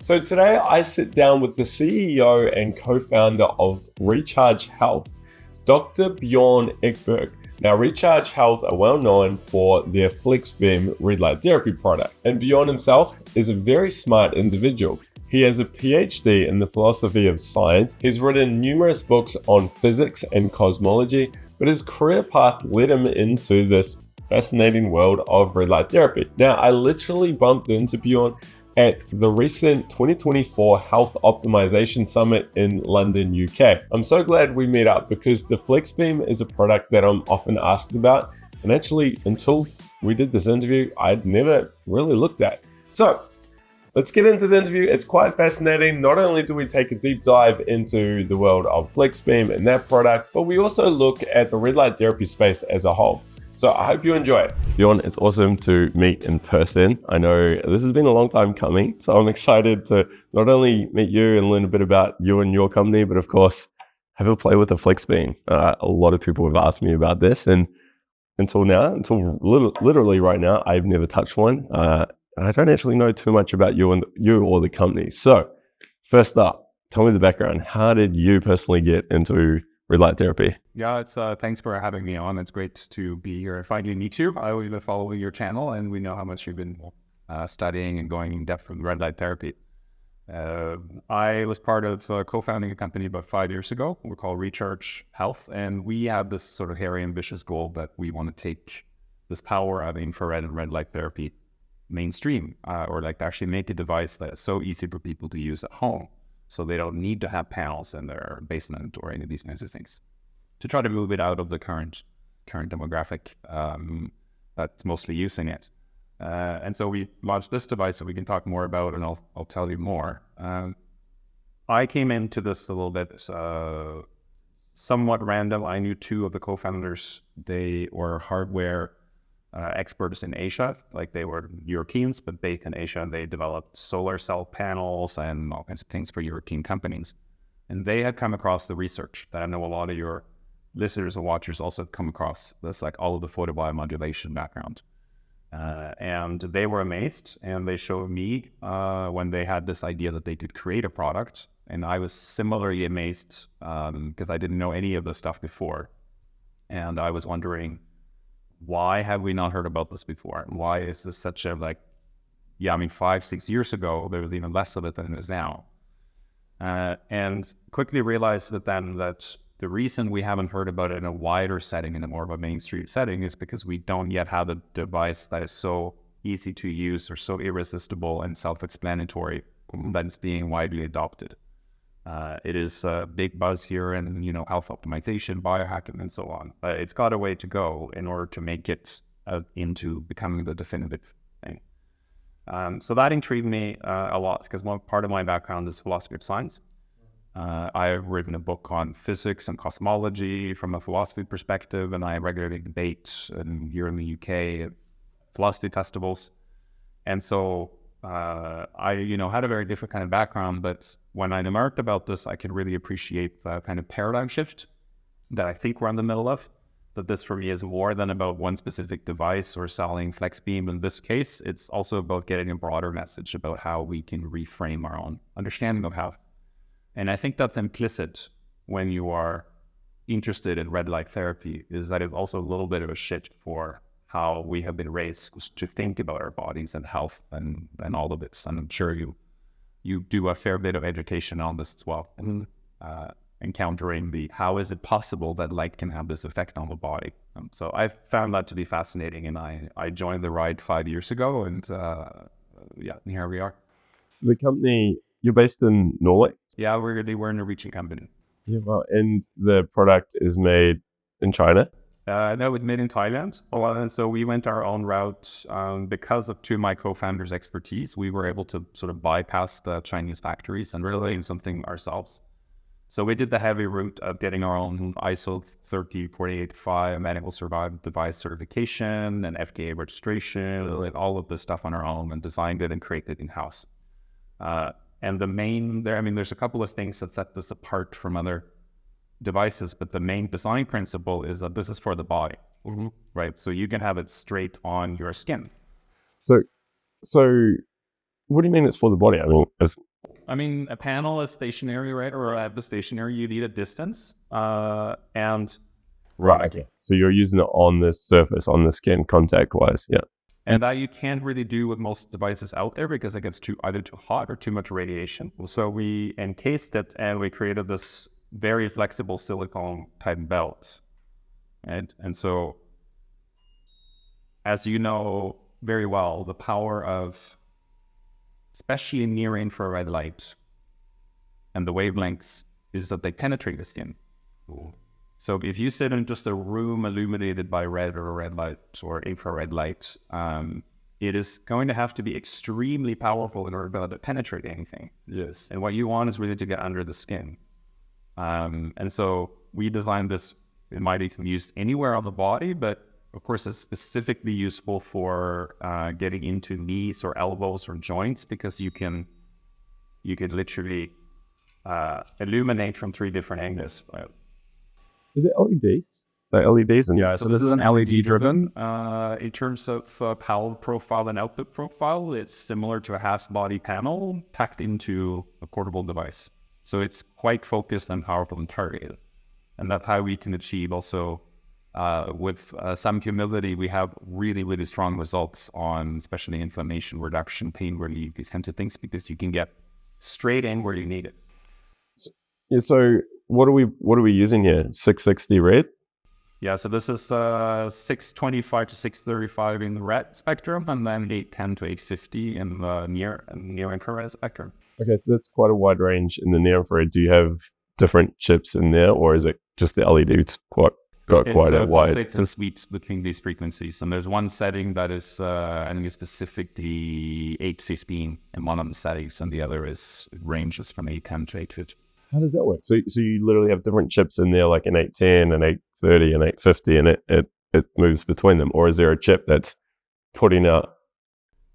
So today I sit down with the CEO and co-founder of Recharge Health, Dr. Bjorn Ekberg. Now, Recharge Health are well known for their FlexBeam red light therapy product, and Bjorn himself is a very smart individual. He has a PhD in the philosophy of science. He's written numerous books on physics and cosmology, but his career path led him into this fascinating world of red light therapy. Now, I literally bumped into Bjorn at the recent 2024 Health Optimization Summit in London, UK. I'm so glad we met up because the FlexBeam is a product that I'm often asked about, and actually until we did this interview, I'd never really looked at. So let's get into the interview. It's quite fascinating. Not only do we take a deep dive into the world of FlexBeam and that product, but we also look at the red light therapy space as a whole. So I hope you enjoy it. Bjorn, it's awesome to meet in person. I know this has been a long time coming, so I'm excited to not only meet you and learn a bit about you and your company, but of course, have a play with the FlexBeam. A lot of people have asked me about this, and until literally right now, I've never touched one. I don't actually know too much about you or the company. So first up, tell me the background. How did you personally get into red light therapy? Yeah, it's thanks for having me on. It's great to be here and finally meet you. I've been following your channel, and we know how much you've been studying and going in depth with red light therapy. I was part of co-founding a company about 5 years ago. We're called Recharge Health, and we have this sort of hairy, ambitious goal that we want to take this power of infrared and red light therapy mainstream, or like actually make a device that is so easy for people to use at home, so they don't need to have panels in their basement or any of these kinds of things, to try to move it out of the current demographic that's mostly using it. And so we launched this device that we can talk more about, and I'll tell you more. I came into this a little bit somewhat random. I knew two of the co-founders. They were hardware experts in Asia. Like, they were Europeans, but based in Asia, and they developed solar cell panels and all kinds of things for European companies. And they had come across the research that I know a lot of your listeners and watchers also come across. That's like all of the photobiomodulation background. And they were amazed, and they showed me when they had this idea that they could create a product. And I was similarly amazed because I didn't know any of this stuff before. And I was wondering, why have we not heard about this before? Why is this such a 5-6 years ago, there was even less of it than there is now. And quickly realized that the reason we haven't heard about it in a wider setting, in a more of a mainstream setting, is because we don't yet have a device that is so easy to use or so irresistible and self-explanatory that it's being widely adopted. It is a big buzz here in, health optimization, biohacking, and so on. It's got a way to go in order to make it into becoming the definitive thing. So that intrigued me a lot, because one part of my background is philosophy of science. I've written a book on physics and cosmology from a philosophy perspective, and I regularly debate here in the UK at philosophy festivals. And so I, had a very different kind of background, but when I learned about this, I could really appreciate the kind of paradigm shift that I think we're in the middle of. That this for me is more than about one specific device or selling FlexBeam. In this case, it's also about getting a broader message about how we can reframe our own understanding of health. And I think that's implicit when you are interested in red light therapy, is that it's also a little bit of a shift for how we have been raised to think about our bodies and health and all of this. And I'm sure you do a fair bit of education on this as well, and encountering how is it possible that light can have this effect on the body. So I found that to be fascinating, and I joined the ride 5 years ago, and here we are. The company, you're based in Norway? Yeah, we're a Norwegian company. Yeah, well, and the product is made in China? No, it's made in Thailand. And so we went our own route because of two of my co-founders' expertise. We were able to sort of bypass the Chinese factories and really do something ourselves. So we did the heavy route of getting our own ISO 13485 medical survival device certification and FDA registration, all of this stuff on our own, and designed it and created it in-house. And there's a couple of things that set this apart from other devices, but the main design principle is that this is for the body, right? So you can have it straight on your skin. So what do you mean it's for the body? I mean, I mean, a panel is stationary, right? Or at the stationary, you need a distance. And Right. Okay. So you're using it on the surface, on the skin, contact-wise. Yeah. And that you can't really do with most devices out there because it gets either too hot or too much radiation. So we encased it and we created this very flexible silicone type belt. And so, as you know very well, the power of especially near infrared light and the wavelengths is that they penetrate the skin. Ooh. So if you sit in just a room illuminated by red or red light or infrared light, it is going to have to be extremely powerful in order to penetrate anything. Yes. And what you want is really to get under the skin. And so we designed this. It might be used anywhere on the body, but of course it's specifically useful for getting into knees or elbows or joints because you can literally illuminate from 3 different angles. Is it LEDs? The LEDs? And yeah, so this is an LED driven. In terms of power profile and output profile, it's similar to a half body panel packed into a portable device. So it's quite focused and powerful and targeted. And that's how we can achieve also, with some humility, we have really, really strong results on especially inflammation reduction, pain relief, these kinds of things, because you can get straight in where you need it. So what are we using here? 660 red? Yeah, so this is 625 to 635 in the red spectrum, and then 810 to 850 in the near infrared spectrum. Okay, so that's quite a wide range in the near infrared. Do you have different chips in there, or is it just the LEDs got quite a wide? It's a suite between these frequencies, and there's one setting that is I think it's specifically 815 in one of the settings, and the other ranges from 810 to 850. How does that work? So you literally have different chips in there, like an 810, an 830, an 850, and it moves between them, or is there a chip that's putting out?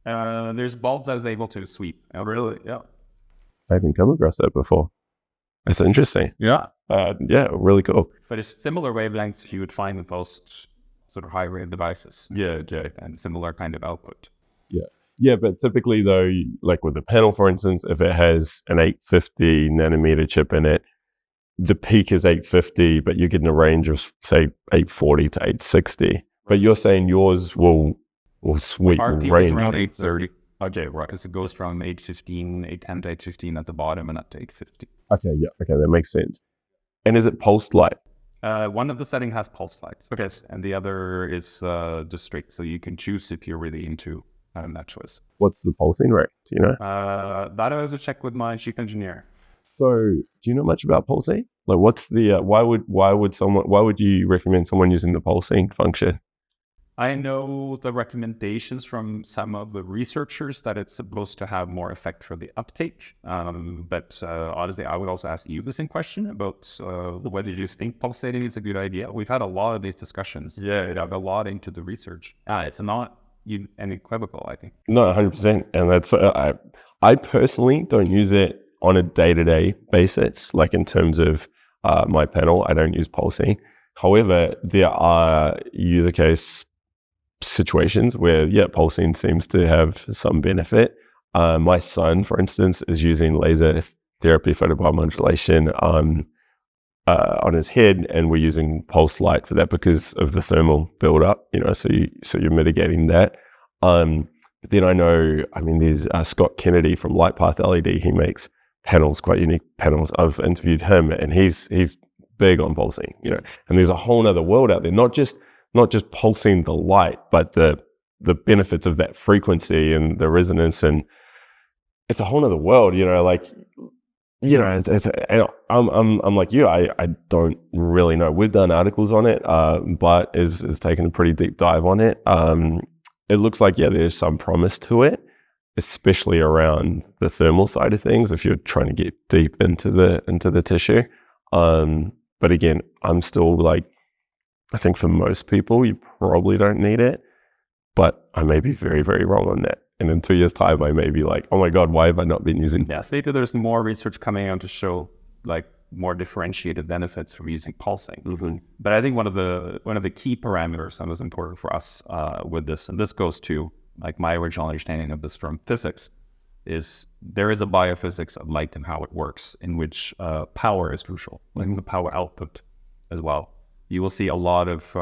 There's bulb that is able to sweep. Oh, really? Yeah. I haven't come across that before. That's interesting. Yeah. Yeah, really cool. But it's similar wavelengths you would find with most sort of high-rate devices. Yeah. And similar kind of output. Yeah. Yeah, but typically though, like with the panel, for instance, if it has an 850 nanometer chip in it, the peak is 850, but you're getting a range of say 840 to 860. But you're saying yours will sweep Our peak range. is around 830. Okay, right. Because it goes from 815, 810 to 815 at the bottom and up to 850. Okay, yeah. Okay, that makes sense. And is it pulsed light? One of the settings has pulse lights. Okay, and the other is just straight. So you can choose if you're really into that choice. What's the pulsing rate? Do you know? That I have to check with my chief engineer. So, do you know much about pulsing? Like, what's the why would you recommend someone using the pulsing function? I know the recommendations from some of the researchers that it's supposed to have more effect for the uptake. But honestly, I would also ask you the same question about whether you think pulsating is a good idea. We've had a lot of these discussions. Yeah. Dive a lot into the research. It's not unequivocal, I think. No, 100%. And that's I personally don't use it on a day-to-day basis. Like in terms of my panel, I don't use pulsing. However, there are user case situations where, pulsing seems to have some benefit. My son, for instance, is using laser therapy photobiomodulation on his head, and we're using pulse light for that because of the thermal buildup. So you're mitigating that. But then I know, there's Scott Kennedy from Lightpath LED. He makes panels, quite unique panels. I've interviewed him, and he's big on pulsing. And there's a whole other world out there, not just pulsing the light, but the benefits of that frequency and the resonance, and it's a whole other world. I'm like you. I don't really know. We've done articles on it, but is taken a pretty deep dive on it. It looks like there's some promise to it, especially around the thermal side of things. If you're trying to get deep into the tissue, but again, I'm still like, I think for most people, you probably don't need it, but I may be very, very wrong on that. And in 2 years' time, I may be like, oh my God, why have I not been using it? Yeah, so maybe there's more research coming out to show like more differentiated benefits from using pulsing. Mm-hmm. But I think one of the key parameters that was important for us with this, and this goes to like my original understanding of this from physics, is there is a biophysics of light and how it works, in which power is crucial, like the power output as well. You will see a lot of,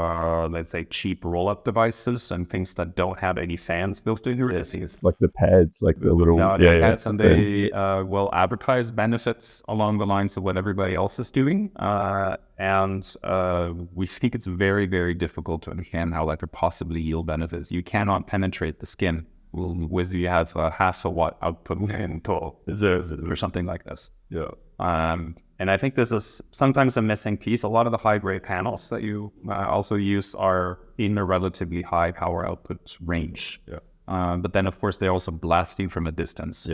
let's say, cheap roll-up devices and things that don't have any fans built into it. Like the pads, like the little... pads, and they will advertise benefits along the lines of what everybody else is doing. And we think it's very, very difficult to understand how that could possibly yield benefits. You cannot penetrate the skin whether you have a half a watt output in total or something like this. And I think this is sometimes a missing piece. A lot of the high-grade panels that you also use are in a relatively high power output range. But then, of course, they're also blasting from a distance.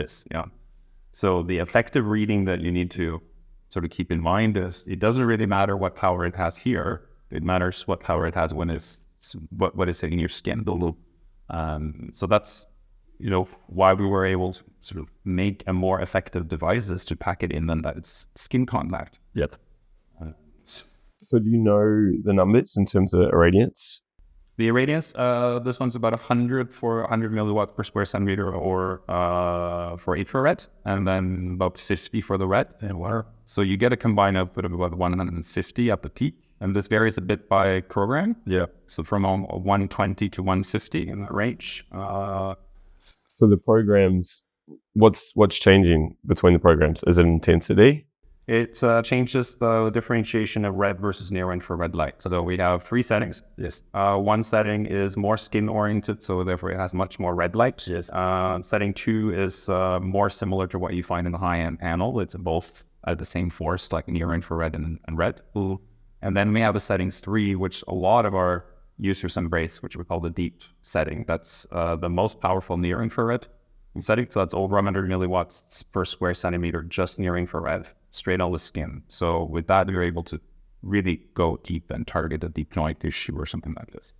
So the effective reading that you need to sort of keep in mind is it doesn't really matter what power it has here. It matters what power it has when it's what is hitting your skin. So that's why we were able to sort of make a more effective device is to pack it in and that it's skin contact. So do you know the numbers in terms of irradiance? The irradiance, this one's about 100 for 100 milliwatts per square centimeter or for infrared, and then about 50 for the red. So you get a combined output of about 150 at the peak. And this varies a bit by program. So from 120 to 150 in that range. So the programs, what's changing between the programs? Is it intensity? It changes the differentiation of red versus near infrared light. So we have 3 settings. One setting is more skin oriented, so therefore it has much more red light. Setting 2 is more similar to what you find in the high-end panel. It's both at the same force, like near infrared and red. And then we have a settings 3, which a lot of our users embrace, which we call the deep setting. That's the most powerful near infrared setting. So that's over 100 milliwatts per square centimeter, just near infrared, straight on the skin. So with that, you're able to really go deep and target a deep joint issue or something like this.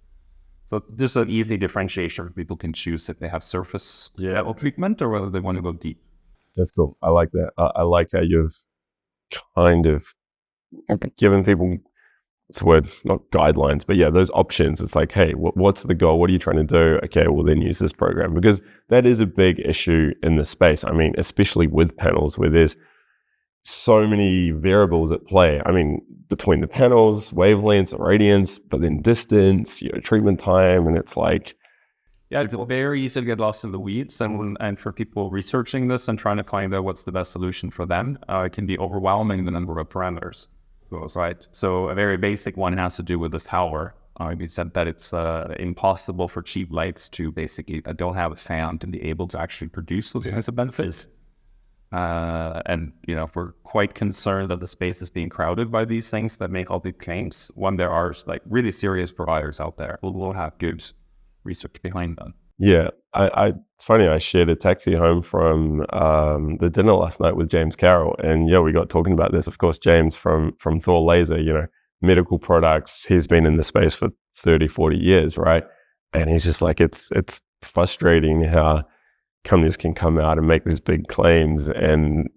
So just an easy differentiation. People can choose if they have surface level treatment or whether they want to go deep. That's cool. I like that. I like how you've kind of given people, it's a word, not guidelines, but those options. It's like, hey, what's the goal? What are you trying to do? Okay, well then use this program, because that is a big issue in the space. I mean, especially with panels where there's so many variables at play. I mean, between the panels, wavelengths, irradiance, but then distance, treatment time, and it's like... it's very easy to get lost in the weeds, and for people researching this and trying to find out what's the best solution for them, it can be overwhelming, the number of parameters. Right. So a very basic one has to do with this power. You said that it's impossible for cheap lights to basically don't have a fan to be able to actually produce those kinds of benefits. And if we're quite concerned that the space is being crowded by these things that make all these claims, when there are like really serious providers out there who will have good research behind them. It's funny, I shared a taxi home from the dinner last night with James Carroll, and we got talking about this. Of course, James from Thor Laser, medical products, he's been in the space for 30, 40 years, right? And he's just like, it's frustrating how companies can come out and make these big claims, and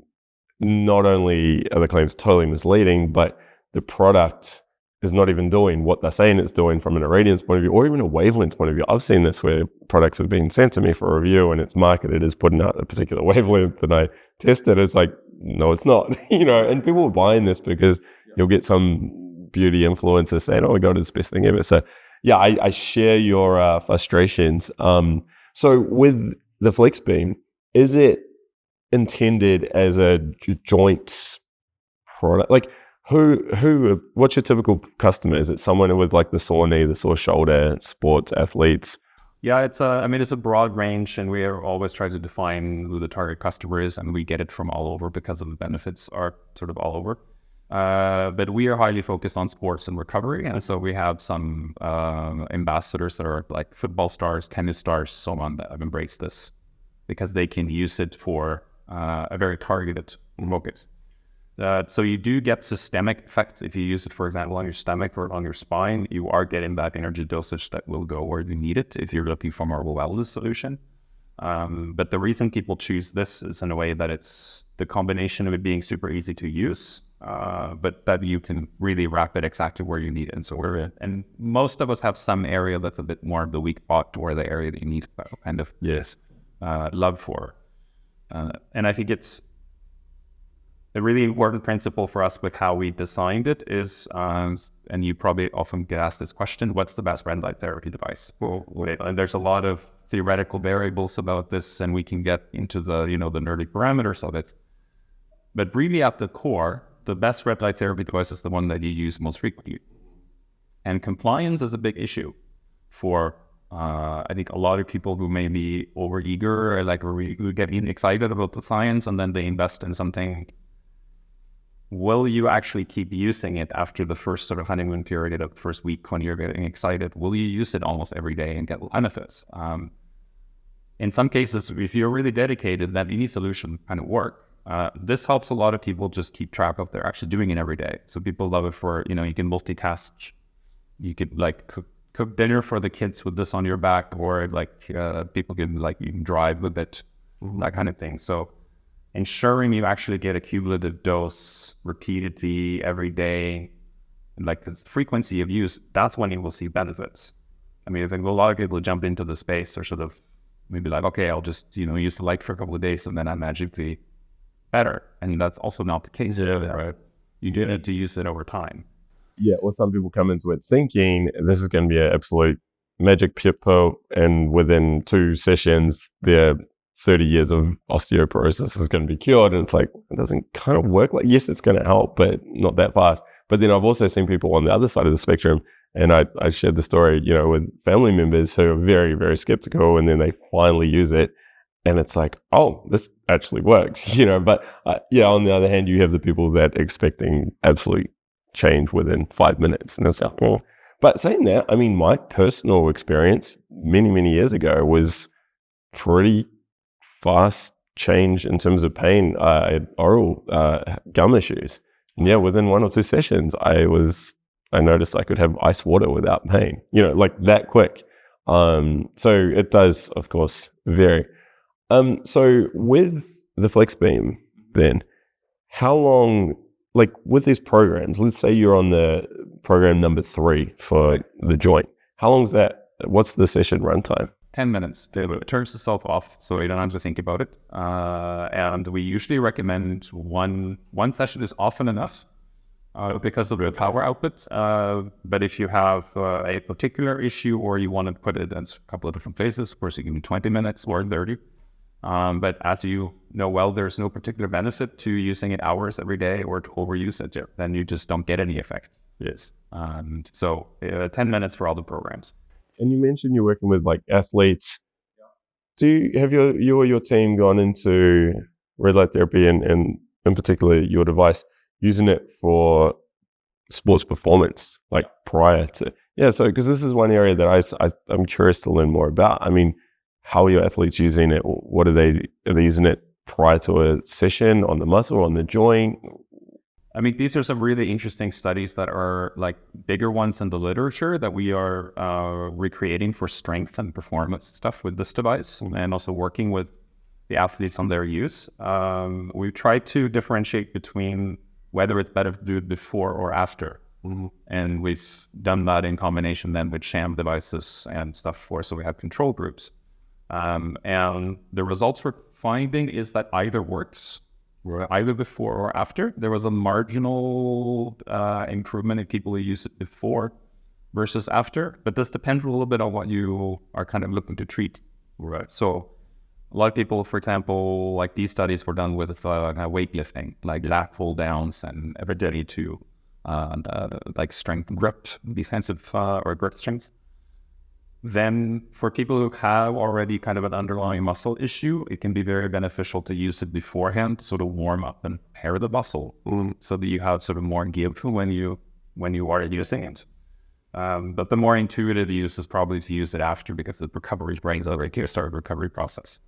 not only are the claims totally misleading, but the product is not even doing what they're saying it's doing from an irradiance point of view, or even a wavelength point of view. I've seen this where products have been sent to me for review and it's marketed as putting out a particular wavelength, and I tested it, it's like, no, it's not, and people are buying this because you'll get some beauty influencer saying, oh my God, it's the best thing ever. So I share your frustrations. So with the FlexBeam, is it intended as a joint product? Like, what's your typical customer? Is it someone with like the sore knee, the sore shoulder, sports athletes? It's a broad range, and we are always trying to define who the target customer is, and we get it from all over because of the benefits are sort of all over. But we are highly focused on sports and recovery, and so we have some ambassadors that are like football stars, tennis stars, so on, that have embraced this because they can use it for a very targeted focus. So you do get systemic effects if you use it, for example, on your stomach or on your spine. You are getting that energy dosage that will go where you need it if you're looking for more of a wellness solution. But the reason people choose this is in a way that it's the combination of it being super easy to use, but that you can really wrap it exactly where you need it. And so and most of us have some area that's a bit more of the weak spot, or the area that you need kind of love for. And I think it's a really important principle for us with how we designed it is, and you probably often get asked this question, what's the best red light therapy device? And there's a lot of theoretical variables about this, and we can get into the, the nerdy parameters of it. But really at the core, the best red light therapy device is the one that you use most frequently. And compliance is a big issue for, I think, a lot of people who may be overeager, or who get excited about the science, and then they invest in something. Will you actually keep using it after the first sort of honeymoon period of the first week when you're getting excited? Will you use it almost every day and get benefits? In some cases, if you're really dedicated, that any solution kind of work. This helps a lot of people just keep track of they're actually doing it every day. So people love it for, you can multitask. You could cook dinner for the kids with this on your back, or people can you can drive with it, that kind of thing. So ensuring you actually get a cumulative dose repeatedly every day, the frequency of use, that's when you will see benefits. I mean, I think a lot of people jump into the space or sort of maybe okay, I'll just, use the light for a couple of days and then I'm magically better. And that's also not the case, right? You do need to use it over time. Yeah, well, some people come into it thinking this is going to be an absolute magic pill, and within 2 sessions, their 30 years of osteoporosis is going to be cured. And it's it doesn't kind of work. Yes, it's going to help, but not that fast. But then I've also seen people on the other side of the spectrum, and I shared the story, with family members who are very, very skeptical, and then they finally use it, and it's oh, this actually works, But on the other hand, you have the people that expecting absolute change within 5 minutes, and it's well. But saying that, I mean, my personal experience many, many years ago was pretty fast change in terms of pain. I had oral gum issues. And within 1 or 2 sessions, I noticed I could have ice water without pain, that quick. So it does, of course, vary. So with the FlexBeam, then, how long, with these programs, let's say you're on the program number 3 for the joint, how long is that? What's the session runtime? 10 minutes. It turns itself off, so you don't have to think about it. And we usually recommend one session is often enough because of the power output. But if you have a particular issue, or you want to put it in a couple of different phases, of course, you can do 20 minutes or 30. But as you know well, there's no particular benefit to using it hours every day or to overuse it. Then you just don't get any effect. Yes. So 10 minutes for all the programs. And you mentioned you're working with athletes. Have you or your team gone into red light therapy and in particular your device, using it for sports performance, prior to? Yeah, so because this is one area that I'm curious to learn more about. I mean, how are your athletes using it? What are they using it prior to a session, on the muscle, on the joint? I mean, these are some really interesting studies that are bigger ones in the literature that we are recreating for strength and performance stuff with this device, and also working with the athletes on their use. We've tried to differentiate between whether it's better to do it before or after. Mm-hmm. And we've done that in combination then with sham devices and stuff so we have control groups. And the results we're finding is that either works. Either before or after. There was a marginal improvement in people who use it before versus after, but this depends a little bit on what you are kind of looking to treat. Right. So a lot of people, for example, these studies were done with weightlifting, lat pull downs and ability to strength grip, defensive or grip strength. Then for people who have already kind of an underlying muscle issue, it can be very beneficial to use it beforehand to sort of warm up and pair the muscle so that you have sort of more give when you are using it. But the more intuitive use is probably to use it after, because the recovery brings a very started recovery process.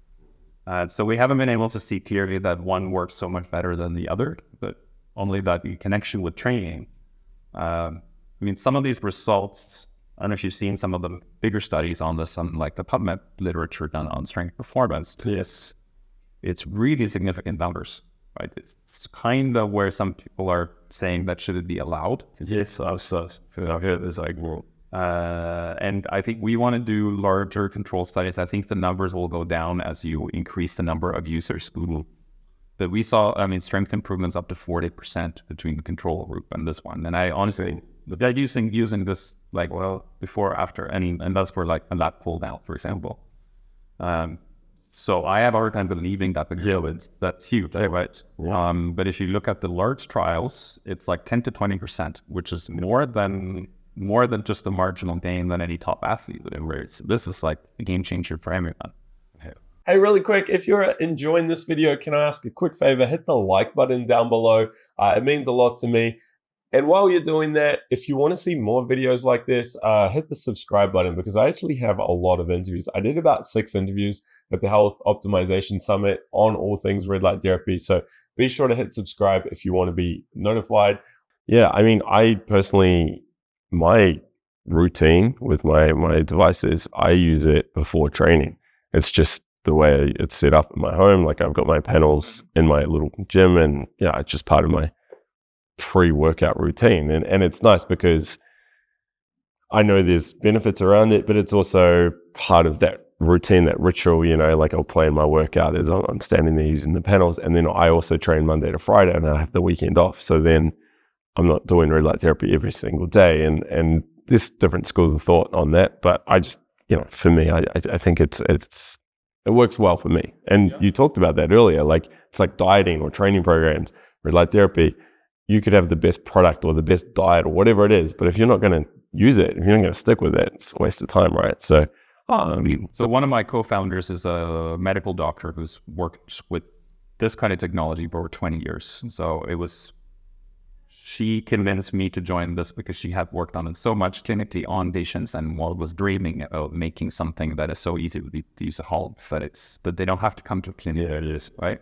So we haven't been able to see clearly that one works so much better than the other, but only that in connection with training. I mean, some of these results, I don't know if you've seen some of the bigger studies on this, on the PubMed literature done on strength performance. Yes, it's really significant numbers, right? It's kind of where some people are saying that should it be allowed. Yes, I've heard this And I think we want to do larger control studies. I think the numbers will go down as you increase the number of users. But we saw, strength improvements up to 40% between the control group and this one. And I honestly, they're using this before, after, and that's for like a lat pull down, for example. So I have a hard time believing that that's huge, right? But if you look at the large trials, it's like 10 to 20%, which is more than just the marginal gain than any top athlete would embrace. This is like a game changer for everyone. Hey, really quick, if you're enjoying this video, can I ask a quick favor? Hit the like button down below. It means a lot to me. And while you're doing that, if you want to see more videos like this, hit the subscribe button, because I actually have a lot of interviews. I did about 6 interviews at the Health Optimization Summit on all things red light therapy. So be sure to hit subscribe if you want to be notified. Yeah, I personally, my routine with my devices, I use it before training. It's just the way it's set up in my home. Like, I've got my panels in my little gym, and yeah, it's just part of my pre-workout routine. And it's nice because I know there's benefits around it, but it's also part of that routine, that ritual, like I'll plan my workout as I'm standing there using the panels. And then I also train Monday to Friday, and I have the weekend off. So then I'm not doing red light therapy every single day. And there's different schools of thought on that. But I just, for me, I think it works well for me. And you talked about that earlier. Like, it's like dieting or training programs, red light therapy. You could have the best product or the best diet or whatever it is, but if you're not going to use it, if you're not going to stick with it, it's a waste of time, right? So, so one of my co-founders is a medical doctor who's worked with this kind of technology for over 20 years. So she convinced me to join this because she had worked on it so much clinically on patients, and was dreaming about making something that is so easy to use at home, that they don't have to come to a clinic. Yeah, it is. Right?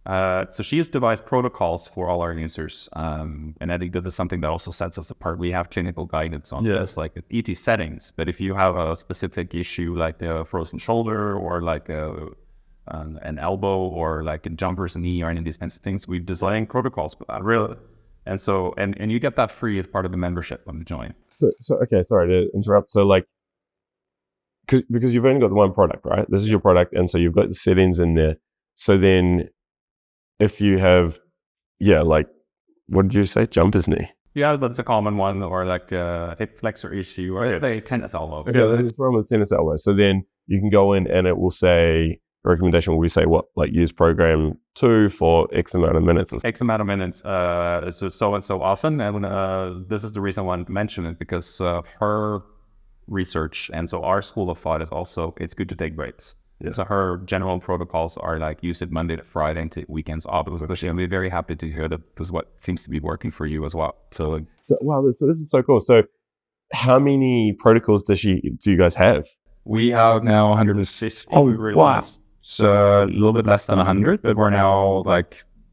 So she has devised protocols for all our users. And I think this is something that also sets us apart. We have clinical guidance on this, like it's easy settings. But if you have a specific issue like a frozen shoulder, or like an elbow, or like a jumper's knee, or any of these kinds of things, we've designed protocols for that. Really? And so, and you get that free as part of the membership when you join. So okay, sorry to interrupt. So like, because you've only got the one product, right? This is your product. And so you've got the settings in there. So then if you have, what did you say? Jumper's knee. Yeah, that's a common one, or like a hip flexor issue, or a tennis elbow. Okay, that's from a tennis elbow. So then you can go in, and it will say, recommendation will say what, like use program 2 for X amount of minutes. X amount of minutes, so and so often. And this is the reason I wanted to mention it, because her research, and so our school of thought is also, it's good to take breaks. Yeah. So her general protocols are like, use it Monday to Friday and take weekends off. Especially, I'll be very happy to hear that this is what seems to be working for you as well. So wow, this is so cool. So how many protocols do you guys have? We have now 150. Oh, wow. So a little bit less than 100, but we're now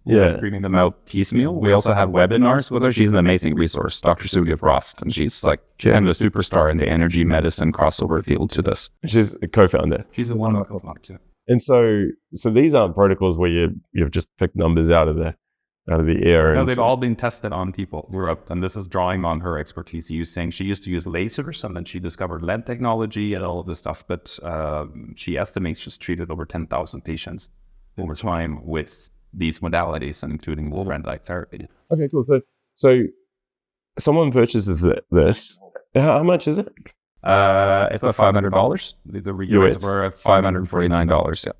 bringing them out piecemeal. We also have webinars with her. She's an amazing resource, Dr. Sylvia Frost, and she's like kind of a superstar in the energy medicine crossover field to this. She's a co-founder. She's one of our co-founders. Yeah. And so these aren't protocols where you've just picked numbers out of the air. No, they've all been tested on people throughout, and this is drawing on her expertise. She used to use lasers, and then she discovered LED technology and all of this stuff. But she estimates she's treated over 10,000 patients over time with these modalities, including red light therapy. Okay, cool. So someone purchases this. How much is it? It's about $500. The US were at $549. Yeah,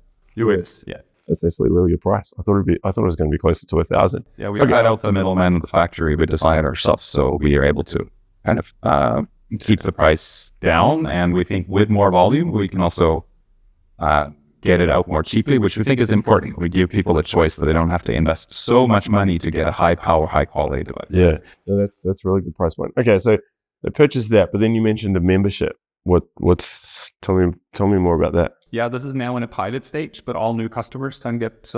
US. Yeah. That's actually really good price. I thought it was going to be closer to 1,000. Yeah, we cut out the middleman of the factory. We design it ourselves, so we are able to kind of keep the price down. And we think with more volume, we can also get it out more cheaply, which we think is important. We give people a choice that they don't have to invest so much money to get a high power, high quality device. Yeah, no, that's a really good price point. Okay, so they purchased that, but then you mentioned a membership. Tell me more about that. Yeah, this is now in a pilot stage, but all new customers can get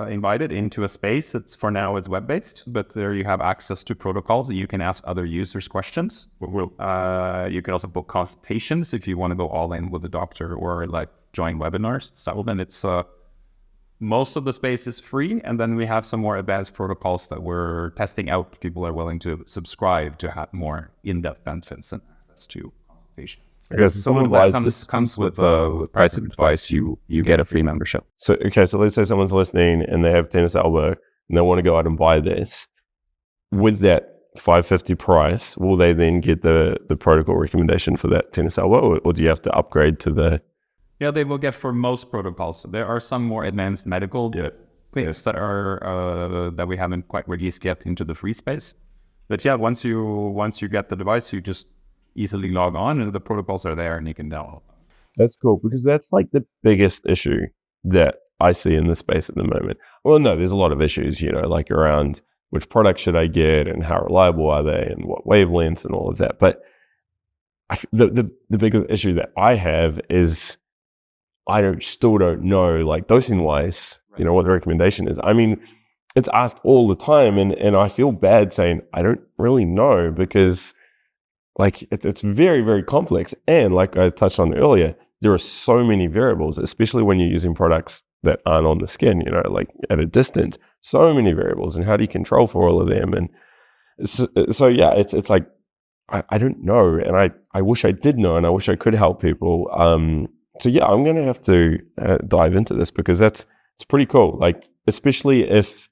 invited into a space. For now it's web-based, but there you have access to protocols. You can ask other users questions. You can also book consultations if you want to go all in with a doctor, or like join webinars. So then it's most of the space is free, and then we have some more advanced protocols that we're testing out. People are willing to subscribe to have more in-depth benefits. access to consultation. Okay, so someone buys comes with price of advice. You get a free membership. So let's say someone's listening and they have tennis elbow and they want to go out and buy this. With that $550 price, will they then get the protocol recommendation for that tennis elbow, or do you have to upgrade to the? Yeah, they will get for most protocols. There are some more advanced medical things that are that we haven't quite released yet into the free space. But yeah, once you get the device, you just easily log on and the protocols are there and you can download. That's cool, because that's like the biggest issue that I see in the space at the moment. Well, no, there's a lot of issues, like around which product should I get and how reliable are they and what wavelengths and all of that. But the biggest issue that I have is still don't know, like dosing wise, what the recommendation is. I mean, it's asked all the time, and I feel bad saying I don't really know, because like it's very, very complex. And like I touched on earlier, there are so many variables, especially when you're using products that aren't on the skin, like at a distance, so many variables, and how do you control for all of them? And so yeah, it's like, I don't know. And I wish I did know, and I wish I could help people. So yeah, I'm going to have to dive into this, because it's pretty cool. Like, especially if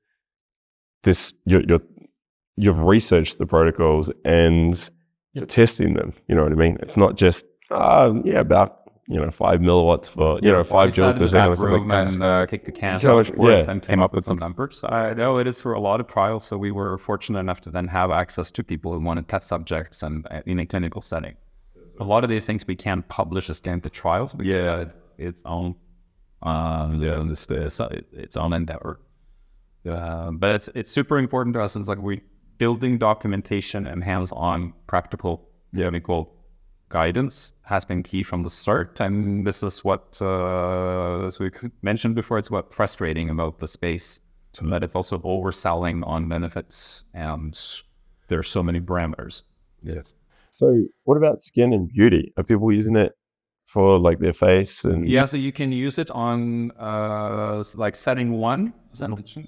you've researched the protocols and you're testing them, you know what I mean? It's not just, about, 5 milliwatts for, 5 joules per second or something. And kicked the can forth and came up with some numbers. I know it is for a lot of trials. So we were fortunate enough to then have access to people who want to test subjects and in a clinical setting. A lot of these things we can't publish as standard trials, but its own endeavor. But it's super important to us. It's like we building documentation and hands-on practical clinical guidance has been key from the start. And this is what, as we mentioned before, it's what frustrating about the space, so that it's also overselling on benefits, and there's so many parameters. Yes. So what about skin and beauty? Are people using it for like their face? And so you can use it on like setting 1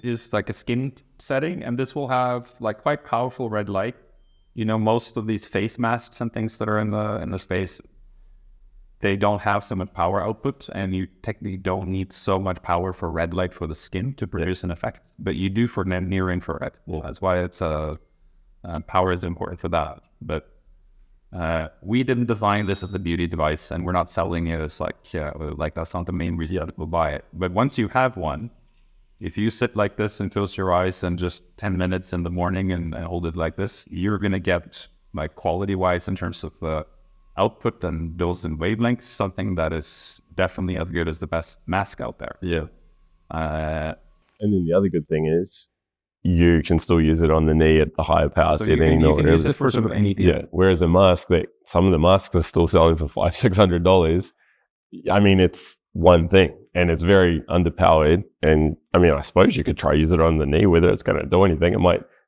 is like a skin setting, and this will have like quite powerful red light. Most of these face masks and things that are in the space, they don't have so much power output, and you technically don't need so much power for red light for the skin to produce an effect, but you do for near infrared. Well, that's why it's power is important for that. But we didn't design this as a beauty device, and we're not selling it as like that's not the main reason people buy it. But once you have one, if you sit like this and close your eyes and just 10 minutes in the morning and hold it like this, you're going to get, like, quality-wise in terms of output and dose and wavelengths, something that is definitely as good as the best mask out there. Yeah. And then the other good thing is you can still use it on the knee at the higher power setting. You can use it for sort of any deal. Yeah. Whereas a mask, some of the masks are still selling for $500-$600. I mean, it's one thing, and it's very underpowered. And I mean, I suppose you could try use it on the knee, whether it's going to do anything. It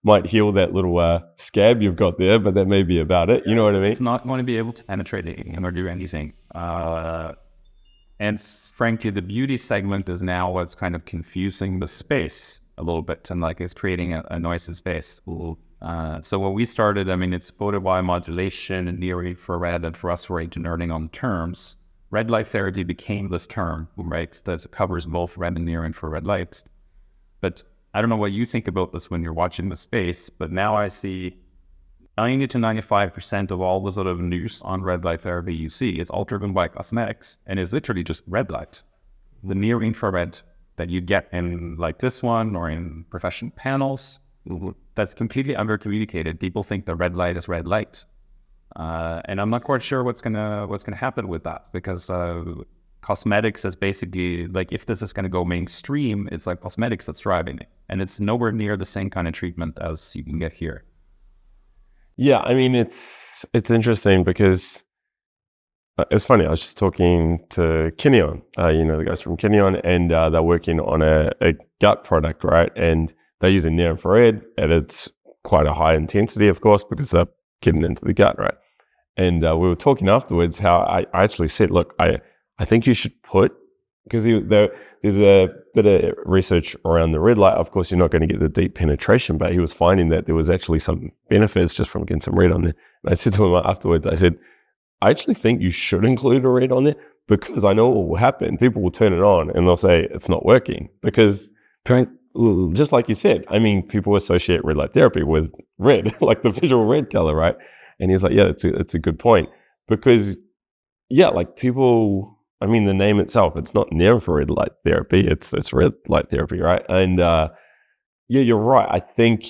might heal that little scab you've got there, but that may be about it. You know what I mean? It's not going to be able to penetrate it or do anything. And frankly, the beauty segment is now what's kind of confusing the space a little bit, and like it's creating a noisy space. So when we started, I mean, it's photobiomodulation modulation and near infrared, and for us, we're into nerding on terms. Red light therapy became this term, right, that covers both red and near infrared lights. But I don't know what you think about this when you're watching the space, but now I see 90 to 95% of all the sort of news on red light therapy you see, it's all driven by cosmetics, and it's literally just red light. The near infrared that you get in like this one or in professional panels, that's completely under-communicated. People think the red light is red light. And I'm not quite sure what's gonna happen with that, because cosmetics is basically like, if this is gonna go mainstream, it's like cosmetics that's driving it, and it's nowhere near the same kind of treatment as you can get here. Yeah, I mean, it's interesting because it's funny. I was just talking to Kinneon, the guys from Kinneon, and they're working on a gut product, right? And they're using near infrared, and it's quite a high intensity, of course, because they're getting into the gut, right? And we were talking afterwards how I actually said, look, I think you should put, because there's a bit of research around the red light. Of course, you're not going to get the deep penetration, but he was finding that there was actually some benefits just from getting some red on there. And I said to him afterwards, I said, I actually think you should include a red on there, because I know what will happen. People will turn it on and they'll say it's not working, because just like you said, I mean, people associate red light therapy with red, like the visual red color, right? And he's like, yeah, it's a good point, because yeah, like people, I mean, the name itself, it's not near-infrared light therapy, it's red light therapy, right? And yeah, you're right. I think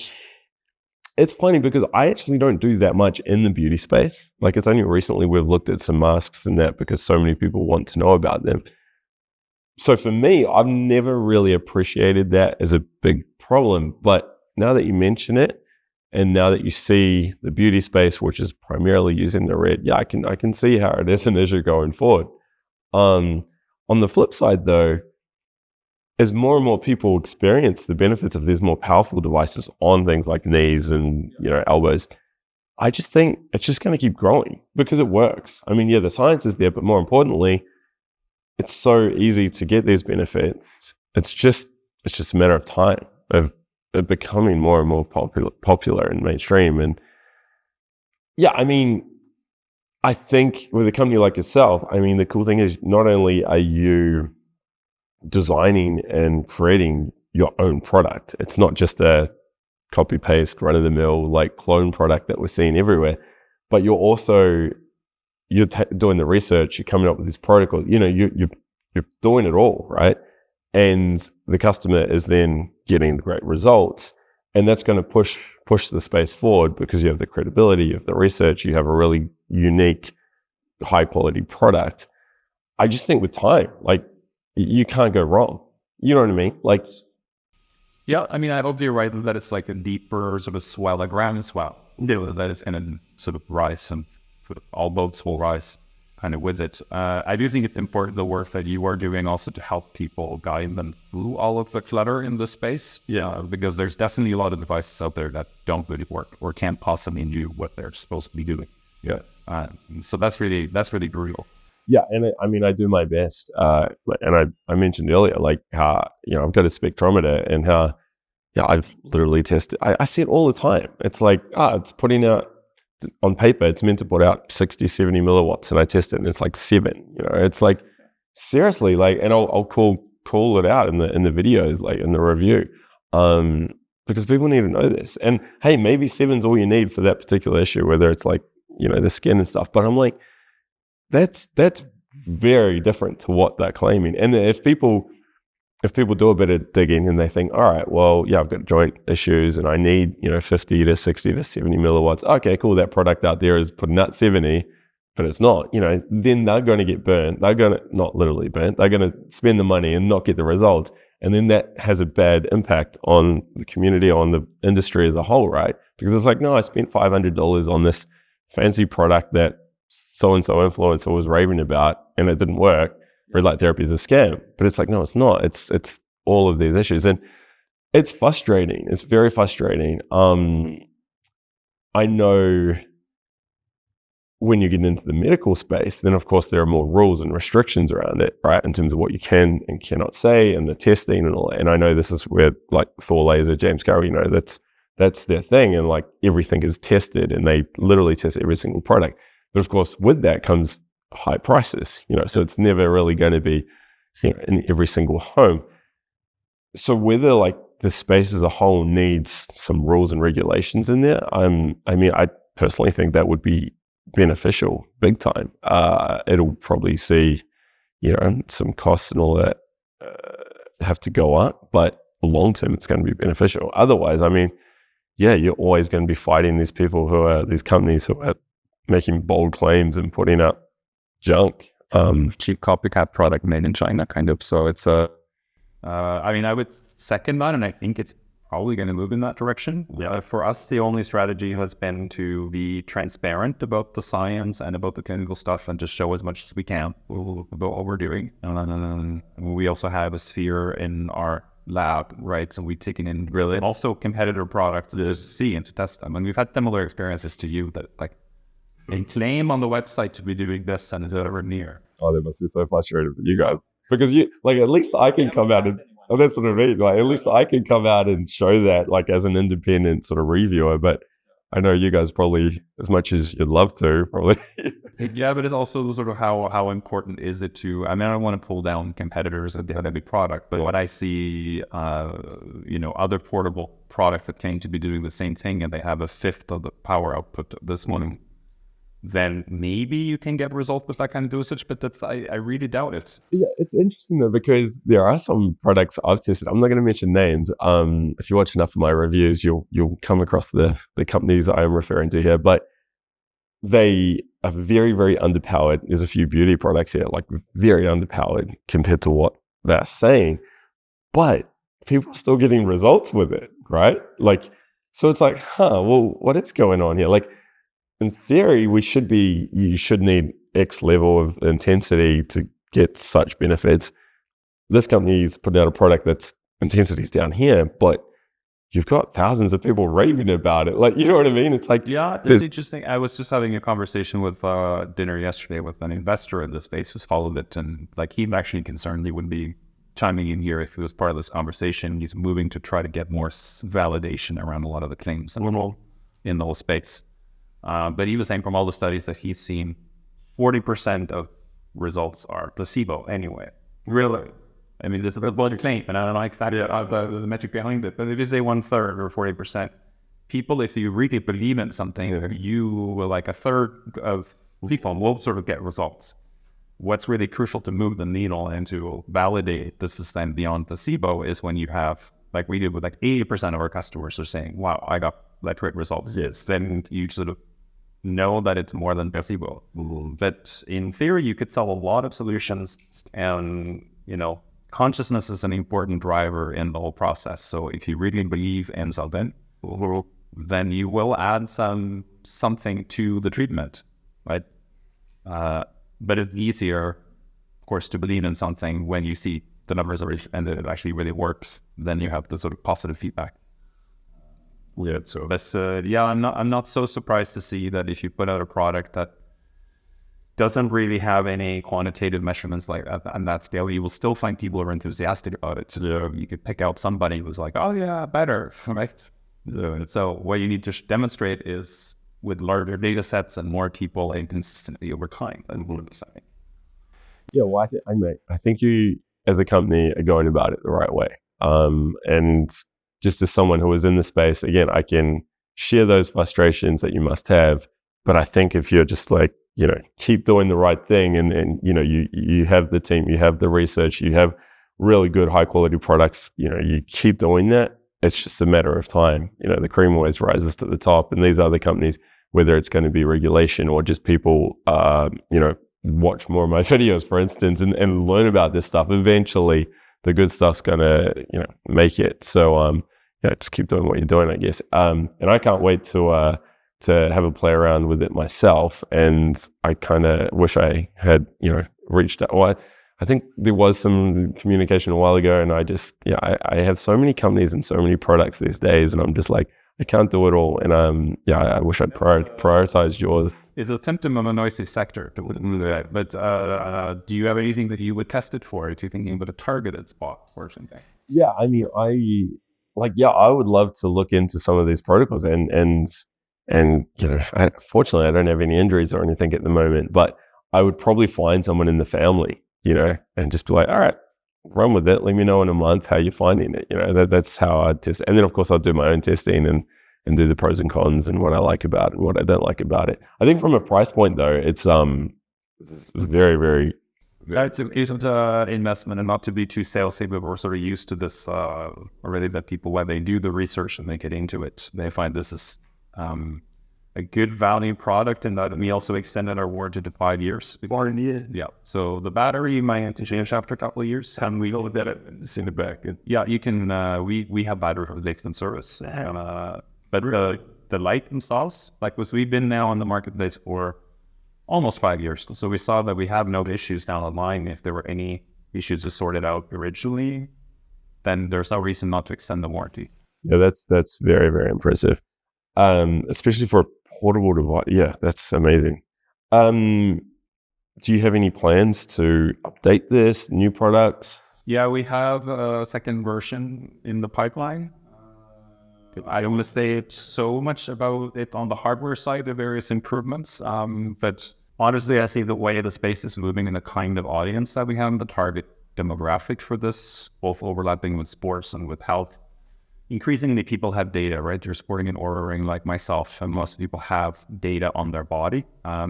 it's funny because I actually don't do that much in the beauty space. Like, it's only recently we've looked at some masks and that, because so many people want to know about them. So for me, I've never really appreciated that as a big problem. But now that you mention it, and now that you see the beauty space, which is primarily using the red, yeah, I can see how it is an issue going forward. On the flip side, though, as more and more people experience the benefits of these more powerful devices on things like knees and elbows, I just think it's just going to keep growing because it works. I mean, yeah, the science is there, but more importantly, it's so easy to get these benefits. It's just a matter of time of it becoming more and more popular and mainstream. And yeah, I mean, I think with a company like yourself, I mean, the cool thing is not only are you designing and creating your own product, it's not just a copy paste run of the mill like clone product that we're seeing everywhere, but you're doing the research, you're coming up with this protocol, you're doing it all, right? And the customer is then getting the great results, and that's going to push the space forward because you have the credibility, you have the research, you have a really unique, high quality product. I just think with time, like, you can't go wrong. You know what I mean? Like, yeah, I mean, I hope you're right that it's like a deeper sort of swell, a groundswell, that it's going to sort of rise, and sort of all boats will rise kind of with it. I do think it's important, the work that you are doing also, to help people, guide them through all of the clutter in the space. Yeah, because there's definitely a lot of devices out there that don't really work or can't possibly do what they're supposed to be doing. Yeah. So that's really brutal. Yeah, and I mean, I do my best. And I mentioned earlier, like, how, I've got a spectrometer, and how, I've literally tested. I see it all the time. It's like, it's putting out, on paper, it's meant to put out 60, 70 milliwatts, and I test it and it's like 7. It's like, seriously, like, and I'll call it out in the videos, like in the review, because people need to know this. And hey, maybe 7's all you need for that particular issue, whether it's like, the skin and stuff. But I'm like, that's very different to what they're claiming. And if people do a bit of digging and they think, all right, well, yeah, I've got joint issues and I need 50 to 60 to 70 milliwatts. Okay, cool. That product out there is putting out 70, but it's not. Then they're going to get burnt. They're going to, not literally burnt, they're going to spend the money and not get the results. And then that has a bad impact on the community, on the industry as a whole, right? Because it's like, no, I spent $500 on this fancy product that so-and-so influencer was raving about, and it didn't work. Red light therapy is a scam. But it's like, no, it's not. It's all of these issues. And it's frustrating. It's very frustrating. I know when you get into the medical space, then of course there are more rules and restrictions around it, right? In terms of what you can and cannot say, and the testing and all that. And I know this is where, like, Thor Laser, James Curry, that's their thing. And like, everything is tested, and they literally test every single product. But of course, with that comes high prices, so it's never really going to be, in every single home. So whether, like, the space as a whole needs some rules and regulations in there, I mean, I personally think that would be beneficial, big time. It'll probably see, some costs and all that have to go up, but long term, it's going to be beneficial. Otherwise, I mean, yeah, you're always going to be fighting these companies who are making bold claims and putting up junk, cheap copycat product made in China, kind of. So it's I mean, I would second that, and I think it's probably going to move in that direction. Yeah. For us, the only strategy has been to be transparent about the science and about the clinical stuff, and just show as much as we can about what we're doing. And we also have a sphere in our lab, right? So we taken in really also competitor products to see and to test them. And we've had similar experiences to you, that like, they claim on the website to be doing this and is over near. Oh, they must be so frustrated with you guys, because at least I can come out and, that's what I mean. Like, at least I can come out and show that, like, as an independent sort of reviewer. But I know you guys probably, as much as you'd love to, probably. Yeah, but it's also sort of how important is it to, I mean, I don't want to pull down competitors at the other product, but when I see, other portable products that claim to be doing the same thing and they have a fifth of the power output of this one, then maybe you can get results with that kind of dosage, but I really doubt it. Yeah, it's interesting though, because there are some products I've tested. I'm not going to mention names. If you watch enough of my reviews, you'll come across the companies I am referring to here, but they are very, very underpowered. There's a few beauty products here, like very underpowered compared to what they're saying, but people are still getting results with it, right? Like, so it's like, well, what is going on here? Like, in theory, you should need X level of intensity to get such benefits. This company's put out a product that's intensity's down here, but you've got thousands of people raving about it. Like, you know what I mean? It's like, yeah, it's interesting. I was just having a conversation with dinner yesterday with an investor in the space who's followed it, and like he's actually concerned he would be chiming in here if he was part of this conversation. He's moving to try to get more validation around a lot of the claims in the whole space. But he was saying from all the studies that he's seen, 40% of results are placebo anyway. Really? I mean, this is a blood claim, and I don't know exactly the metric behind it, but if you say 1/3 or 40%, people, if you really believe in something, you will, like a third of people will sort of get results. What's really crucial to move the needle and to validate this is then beyond placebo is when you have, like we did with like 80% of our customers are saying, wow, I got like great results. Yes. Then you sort of know that it's more than placebo. But in theory, you could sell a lot of solutions, and, consciousness is an important driver in the whole process. So if you really believe in something, then you will add something to the treatment, right? But it's easier, of course, to believe in something when you see the numbers are and it actually really works. Then you have the sort of positive feedback. Yeah. So but I'm not so surprised to see that if you put out a product that doesn't really have any quantitative measurements like that on that scale, you will still find people who are enthusiastic about it. So you could pick out somebody who's like, oh yeah, better, right? So what you need to demonstrate is with larger data sets and more people and consistently over time. Yeah, well, I think you as a company are going about it the right way. And just as someone who was in the space, again, I can share those frustrations that you must have. But I think if you're just like, keep doing the right thing and you have the team, you have the research, you have really good high quality products, you keep doing that, it's just a matter of time. The cream always rises to the top, and these other companies, whether it's going to be regulation or just people, watch more of my videos, for instance, and learn about this stuff, eventually the good stuff's going to, make it. So, just keep doing what you're doing, I guess. And I can't wait to have a play around with it myself. And I kind of wish I had, reached out. Well, I think there was some communication a while ago, and I just, I have so many companies and so many products these days, and I'm just like, I can't do it all. And I wish I'd prioritized yours. It's a symptom of a noisy sector. But do you have anything that you would test it for? Are you thinking about a targeted spot or something? Yeah, I mean, I would love to look into some of these protocols and fortunately I don't have any injuries or anything at the moment, but I would probably find someone in the family, and just be like, all right, run with it. Let me know in a month how you're finding it. That's how I'd test. And then of course I'll do my own testing and do the pros and cons and what I like about it and what I don't like about it. I think from a price point though, it's very, very. It's an investment, and not to be too salesy, but we're sort of used to this already, that people, when they do the research and they get into it, they find this is a good value product, and that we also extended our warranty to 5 years. Yeah. So the battery might have to change after a couple of years, and we looked at it and seen it back. Yeah, you can. We have battery replacement service, but the light themselves, we've been now on the marketplace for almost 5 years. So we saw that we have no issues down the line. If there were any issues to sort it out originally, then there's no reason not to extend the warranty. Yeah, that's very, very impressive. Especially for a portable device. Yeah, that's amazing. Do you have any plans to update this, new products? Yeah, we have a second version in the pipeline. I don't want to say so much about it on the hardware side, the various improvements, but honestly, I see the way the space is moving and the kind of audience that we have, the target demographic for this, both overlapping with sports and with health. Increasingly, people have data, right? You're sporting and ordering like myself, and most people have data on their body.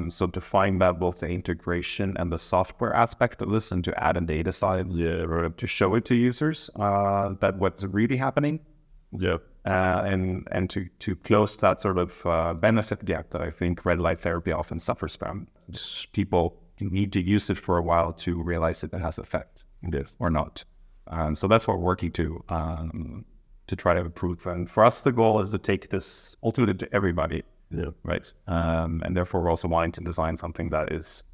So to find that both the integration and the software aspect of this, and to add a data side to show it to users that what's really happening. Yeah. And to close that sort of benefit gap that I think red light therapy often suffers from. Just people need to use it for a while to realize if it has effect or not. So that's what we're working to try to improve. And for us, the goal is to take this ultimately to everybody, right? And therefore, we're also wanting to design something that is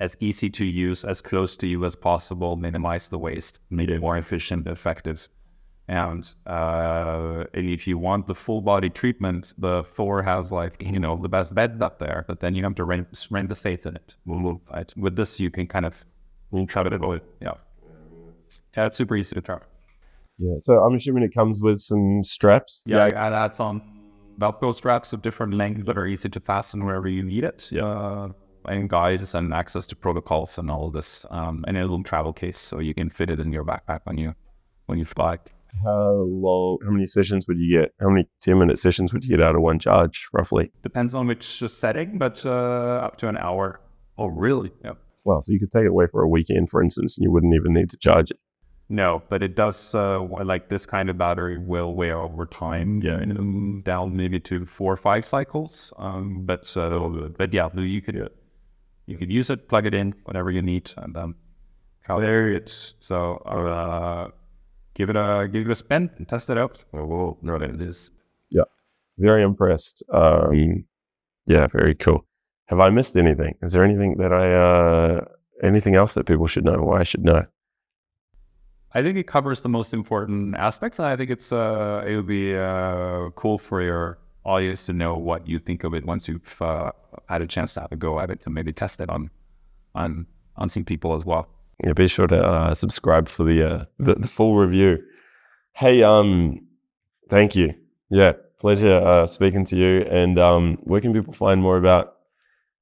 as easy to use, as close to you as possible, minimize the waste, make it more efficient, effective. And if you want the full body treatment, the Thor has the best bed up there, but then you have to rent the space in it. Right? With this, you can kind of try to avoid. Yeah, it's super easy to try. Yeah. So I'm assuming it comes with some straps. Yeah, I add some Velcro straps of different lengths that are easy to fasten wherever you need it. And guides and access to protocols and all of this, and a little travel case so you can fit it in your backpack when you fly. How many sessions would you get? How many 10-minute sessions would you get out of one charge, roughly? Depends on which setting, but up to an hour. Oh, really? Yeah. Well, so you could take it away for a weekend, for instance, and you wouldn't even need to charge it. No, but it does, like this kind of battery will wear over time, down maybe to 4 or 5 cycles. But yeah, you could use it, plug it in, whatever you need, and there it's so. Give it a spin and test it out. We'll know what it is. Yeah, very impressed. Yeah, very cool. Have I missed anything? Is there anything that anything else that people should know, or I should know? I think it covers the most important aspects, and I think it would be cool for your audience to know what you think of it once you've had a chance to have a go at it, and maybe test it on some people as well. Yeah, be sure to subscribe for the full review. Hey, thank you. Yeah, pleasure speaking to you. And where can people find more about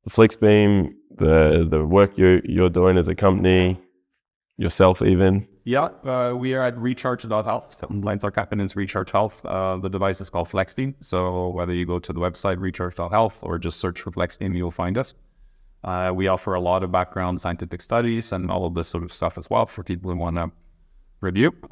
the FlexBeam, the work you're doing as a company, yourself even? Yeah, we are at recharge.health. Lines our cabinets Recharge Health. The device is called FlexBeam. So whether you go to the website recharge.health or just search for FlexBeam, you'll find us. We offer a lot of background scientific studies and all of this sort of stuff as well for people who want to review. You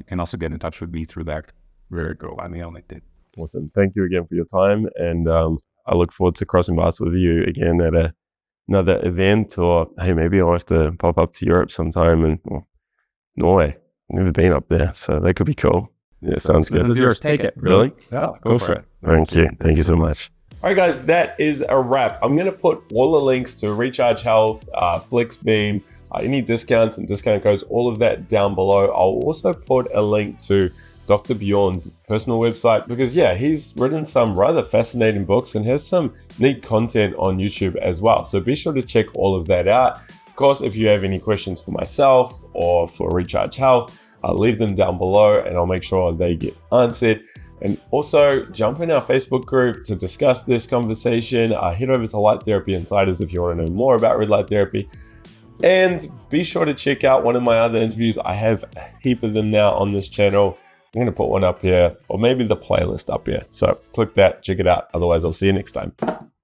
can also get in touch with me through that. Very cool. I mean, on LinkedIn. Awesome. Thank you again for your time. And I look forward to crossing paths with you again at another event, or hey, maybe I'll have to pop up to Europe sometime and Norway. I've never been up there, so that could be cool. Yeah, sounds good. It's yours. Take it. Really? Yeah, go for it. Thank you. Thank you so much. All right, guys, that is a wrap. I'm going to put all the links to Recharge Health, FlexBeam, any discounts and discount codes, all of that down below. I'll also put a link to Dr. Bjorn's personal website because, yeah, he's written some rather fascinating books and has some neat content on YouTube as well. So be sure to check all of that out. Of course, if you have any questions for myself or for Recharge Health, leave them down below and I'll make sure they get answered. And also jump in our Facebook group to discuss this conversation. Head over to Light Therapy Insiders if you want to know more about red light therapy. And be sure to check out one of my other interviews. I have a heap of them now on this channel. I'm going to put one up here, or maybe the playlist up here. So click that, check it out. Otherwise, I'll see you next time.